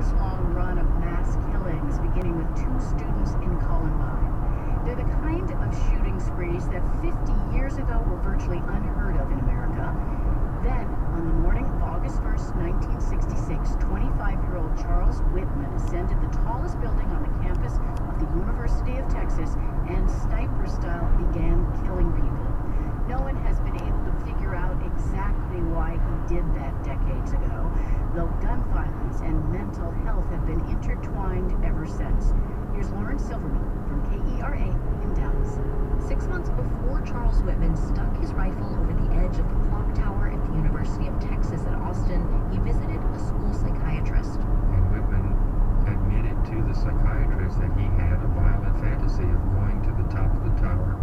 years-long run of mass killings, beginning with 2 students in Columbine. They're the kind of shooting sprees that 50 years ago were virtually unheard of in America. Then, on the morning of August 1st, 1966, 25-year-old Charles Whitman ascended the tallest building on the campus of the University of Texas and sniper style began killing people. No one has been able to figure out exactly why he did that decades ago, though gun violence and mental health have been intertwined ever since. Here's Lauren Silverman from KERA in Dallas. 6 months before Charles Whitman stuck his rifle over the edge of the clock tower at the University of Texas at Austin, he visited a school psychiatrist. And Whitman admitted to the psychiatrist that he had a violent fantasy of going to the top of the tower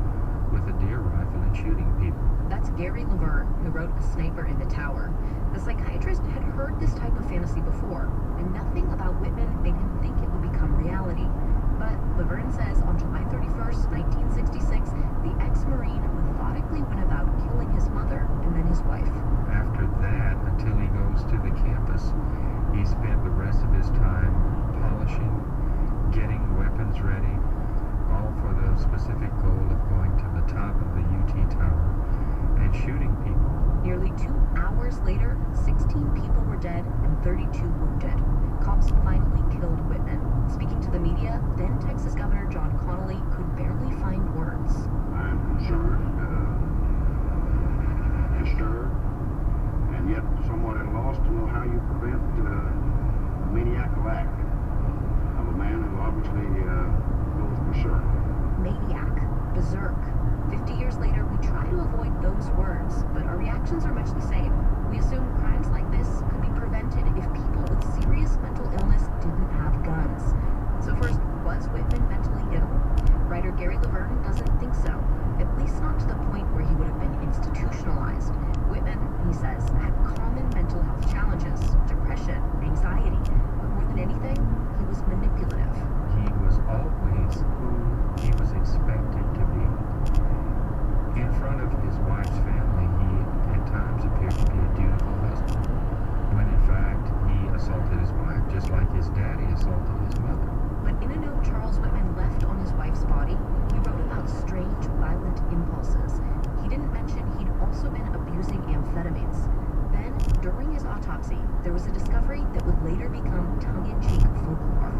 with a deer rifle and shooting people. That's Gary Laverne, who wrote A Sniper in the Tower. The psychiatrist had heard this type of fantasy before, and nothing about Whitman made him think it would become reality. But Laverne says on July 31st, 1966, the ex-Marine methodically went about killing his mother and then his wife. After that, until he goes to the campus, he spent the rest of his time polishing, getting weapons ready, all for the specific goal of going to the top of the UT Tower and shooting people. Nearly 2 hours later, 16 people were dead and 32 wounded. Cops finally killed Whitman. Speaking to the media, then Texas Governor John Connally could barely find words. I'm concerned, disturbed, and yet somewhat at a loss to know how you prevent a maniacal act of a man who obviously goes berserk. Maniac, berserk. 50 years later, we try to avoid those words, but our reactions are much the same. We assume crimes like this could be prevented if people with serious mental illness didn't have guns. So first, was Whitman mentally ill? Writer Gary Laverne doesn't think so, at least not to the point where he would have been institutionalized. Whitman, he says, had common mental health challenges, depression, anxiety, but more than anything, he was manipulative. He was always who he was expected to be. In front of his wife's family, he at times appeared to be a dutiful husband, when in fact he assaulted his wife, just like his daddy assaulted his mother. But in a note Charles Whitman left on his wife's body, he wrote about strange, violent impulses. He didn't mention he'd also been abusing amphetamines. Then, during his autopsy, there was a discovery that would later become tongue-in-cheek folklore.